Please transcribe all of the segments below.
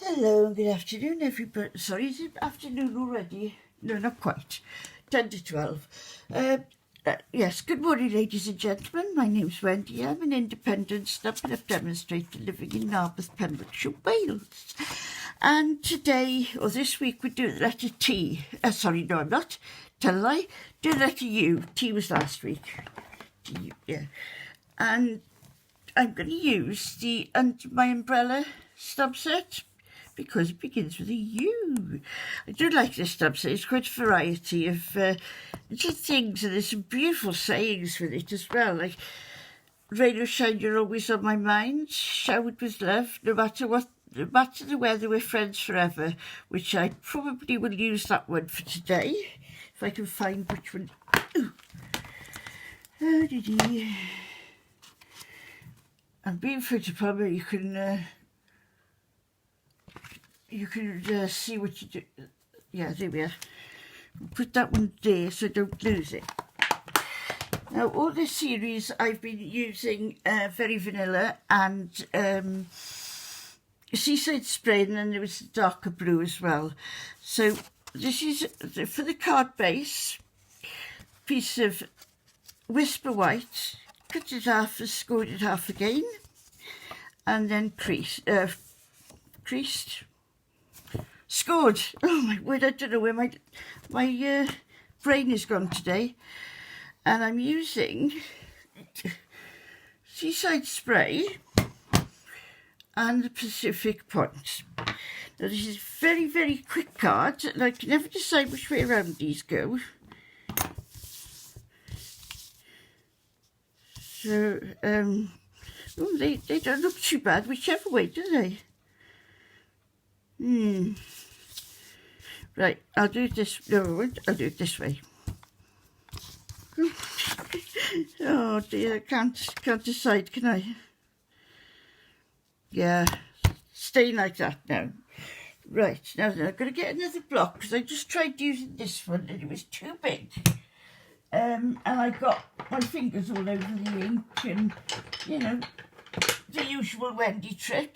Hello, good afternoon everybody. Sorry, is it afternoon already? No, not quite. 10 to 12. Yes, good morning ladies and gentlemen. My name's Wendy. I'm an independent Stampin' demonstrator living in Narberth, Pembrokeshire, Wales. And today, or this week, we're doing the letter T. Sorry, no I'm not. Tell a lie. Do the letter U. T was last week. T, yeah. And I'm going to use the Under My Umbrella stamp set because it begins with a U. I do like this stamp set. It's quite a variety of little things, and there's some beautiful sayings with it as well, like rain or shine, you're always on my mind, showered with love, no matter what, no matter the weather, we're friends forever, which I probably will use that one for today, if I can find which one. Ooh. Oh, dee. And being photopolymers, you can see what you do. Yeah, there we are. Put that one there so I don't lose it. Now, all this series I've been using Very Vanilla and Seaside Spray, and then there was the darker blue as well. So this is for the card base, piece of Whisper White, cut it half and scored it half again, and then creased. Scored. Oh my word, I don't know where my brain has gone today. And I'm using Seaside Spray and the Pacific Point. Now this is very, very quick card, and I can never decide which way around these go. So, oh, they don't look too bad, whichever way, do they? Right, I'll do it this. No, I won't. I'll do it this way. Oh dear, I can't decide, can I? Yeah, staying like that now. Right, now then, I'm going to get another block because I just tried using this one and it was too big. And I got my fingers all over the ink and, you know, the usual Wendy trick.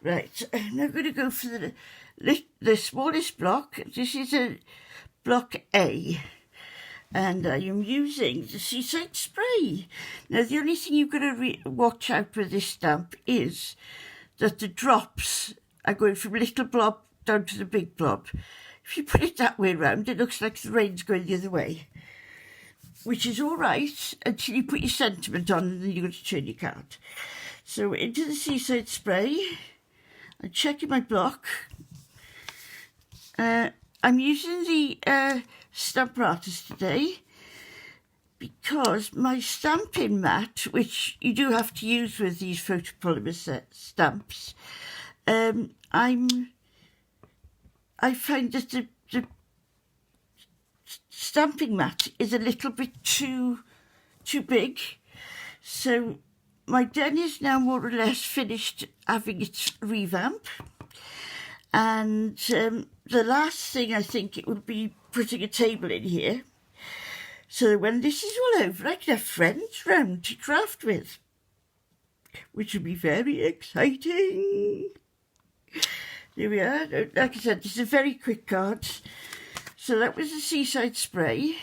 Right, I'm now going to go for the smallest block. This is a block A, and I am using the Seaside Spray. Now, the only thing you've got to watch out with this stamp is that the drops are going from little blob down to the big blob. If you put it that way around, it looks like the rain's going the other way, which is all right until you put your sentiment on and then you're going to turn your card. So into the Seaside Spray. I'm checking my block. I'm using the stamp artist today because my Stampin mat, which you do have to use with these photopolymer stamps, I find that the stamping mat is a little bit too big. So my den is now more or less finished having its revamp, and the last thing I think it would be putting a table in here, so that when this is all over I can have friends round to craft with, which would be very exciting. There we are. Like I said, this is a very quick card. So that was the Seaside Spray.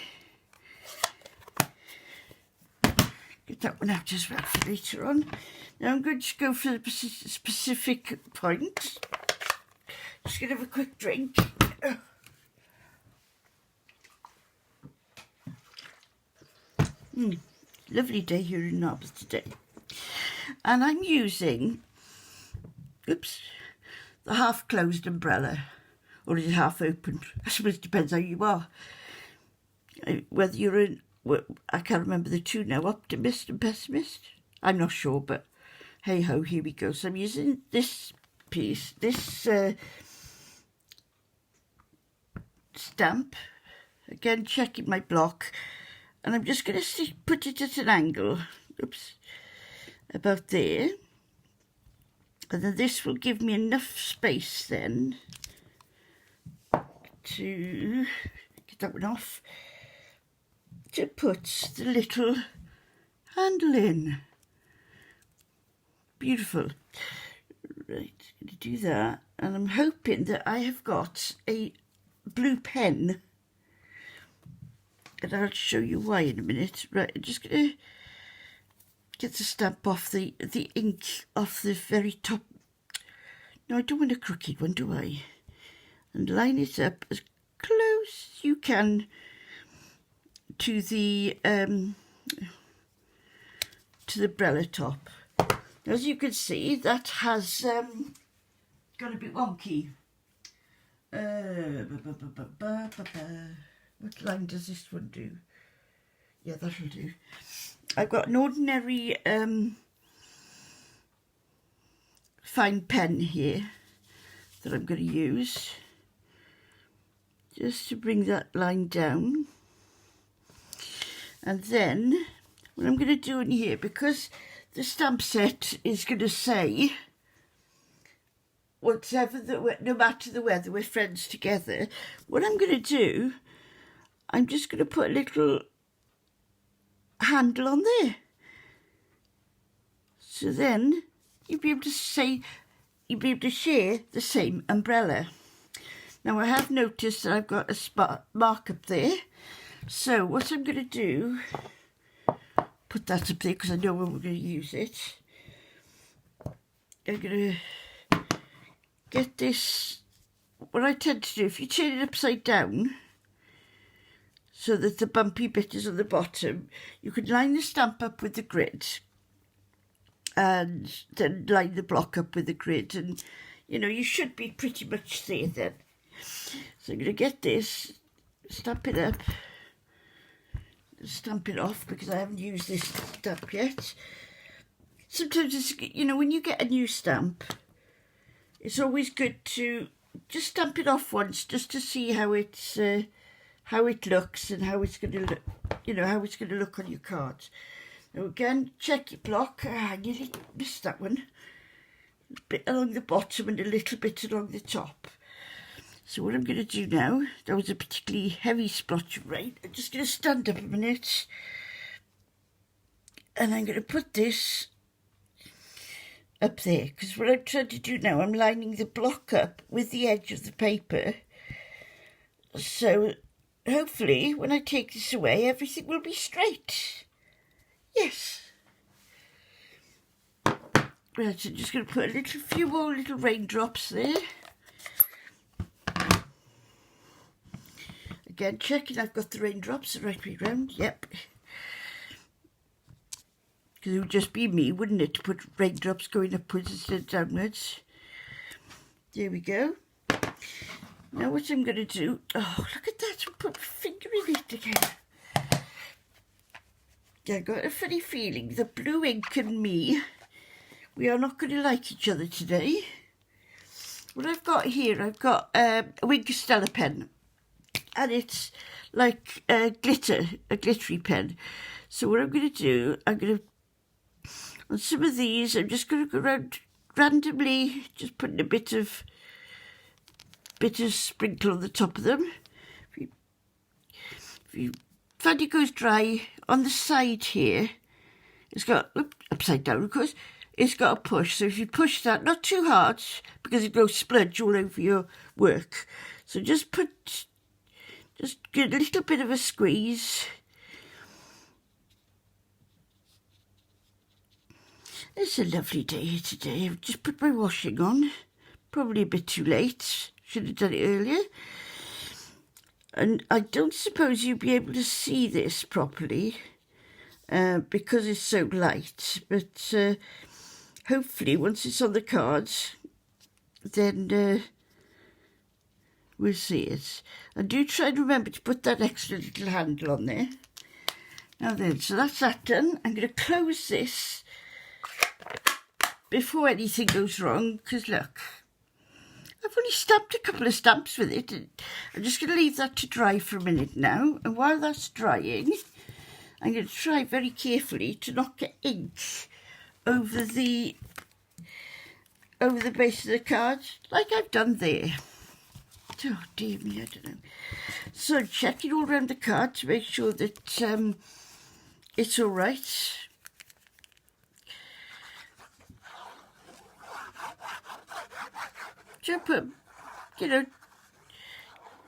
Get that one out as well for later on. Now I'm going to go for the Pacific Point. Just going to have a quick drink. Lovely day here in Narberth today. And I'm using, oops, the half-closed umbrella. Or is it half open? I suppose it depends how you are. Whether you're in, I can't remember the two now, optimist and pessimist. I'm not sure, but hey ho, here we go. So I'm using this piece, this stamp, again checking my block, and I'm just going to put it at an angle, oops, about there, and then this will give me enough space then to get that one off, to put the little handle in. Beautiful. Right, going to do that. And I'm hoping that I have got a blue pen, and I'll show you why in a minute. Right, I'm just going to get the stamp off the ink off the very top. No, I don't want a crooked one, do I? And line it up as close as you can to the umbrella top. As you can see, that has got a bit wonky. What line does this one do? Yeah, that'll do. I've got an ordinary fine pen here that I'm going to use just to bring that line down. And then what I'm going to do in here, because the stamp set is going to say whatever no matter the weather, we're friends together. What I'm going to do, I'm just going to put a little handle on there. So then you'll be able to say, you'll be able to share the same umbrella. Now I have noticed that I've got a mark up there. So what I'm going to do, put that up there because I know when we're going to use it. I'm going to get this, what I tend to do, if you turn it upside down, so that the bumpy bit is on the bottom, you could line the stamp up with the grid and then line the block up with the grid, and you know, you should be pretty much there then. So I'm going to get this, stamp it up, stamp it off because I haven't used this stamp yet. Sometimes it's, you know, when you get a new stamp, it's always good to just stamp it off once just to see how it's how it looks and how it's going to look, you know, how it's going to look on your cards. Now again, check your block. I nearly missed that one. A bit along the bottom and a little bit along the top. So what I'm going to do now, that was a particularly heavy splotch of rain. I'm just going to stand up a minute. And I'm going to put this up there. Because what I'm trying to do now, I'm lining the block up with the edge of the paper. So hopefully when I take this away, everything will be straight. Yes. Right, so I'm just going to put a few more little raindrops there. Again, checking I've got the raindrops the right way round. Yep. Because it would just be me, wouldn't it, to put raindrops going upwards instead of downwards. There we go. Now what I'm going to do... Oh, look at that. I'll put my finger in it again. Yeah, I got a funny feeling the blue ink and me, we are not going to like each other today. What I've got here, I've got a Wink Stella pen. And it's like a glittery pen. So what I'm going to do, I'm going to, on some of these, I'm just going to go around randomly, just putting a bit of sprinkle on the top of them. If you find it goes dry, on the side here, it's got, upside down of course, it's got a push. So if you push that, not too hard, because it goes spludge all over your work. So just get a little bit of a squeeze. It's a lovely day here today. I've just put my washing on. Probably a bit too late. Should have done it earlier. And I don't suppose you'll be able to see this properly because it's so light. But hopefully once it's on the cards, then we'll see it. And do try to remember to put that extra little handle on there. Now then, so that's that done. I'm going to close this before anything goes wrong, because look, I've only stamped a couple of stamps with it. And I'm just going to leave that to dry for a minute now. And while that's drying, I'm going to try very carefully to not get ink over the base of the card, like I've done there. Oh dear me, I don't know. So checking all around the card to make sure that it's all right. put, you know,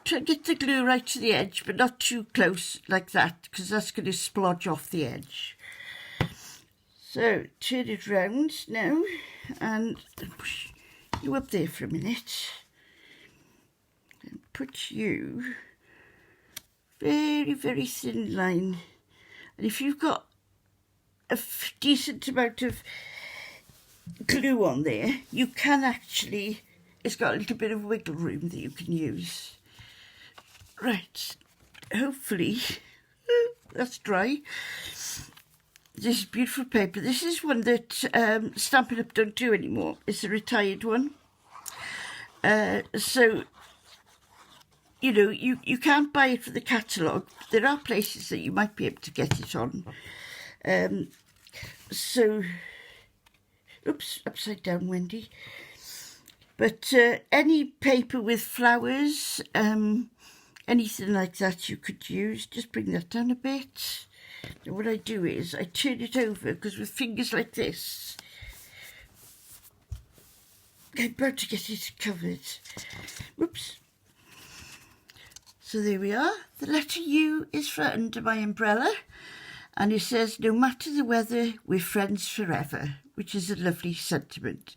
try to get the glue right to the edge, but not too close like that, because that's going to splodge off the edge. So turn it round now and push you up there for a minute. And put you very, very thin line. And if you've got a decent amount of glue on there, you can actually, it's got a little bit of wiggle room that you can use. Right, hopefully that's dry. This is beautiful paper. This is one that Stampin' Up don't do anymore. It's a retired one. So, you know, you can't buy it for the catalogue. There are places that you might be able to get it on. So, oops, upside down, Wendy. But any paper with flowers, anything like that you could use. Just bring that down a bit. And what I do is I turn it over, because with fingers like this, I'm about to get it covered. Whoops. So there we are. The letter U is for under my umbrella. And it says, no matter the weather, we're friends forever, which is a lovely sentiment.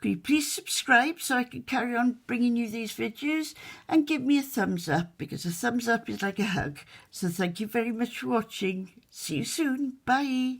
Could you please subscribe so I can carry on bringing you these videos, and give me a thumbs up, because a thumbs up is like a hug. So thank you very much for watching. See you soon. Bye.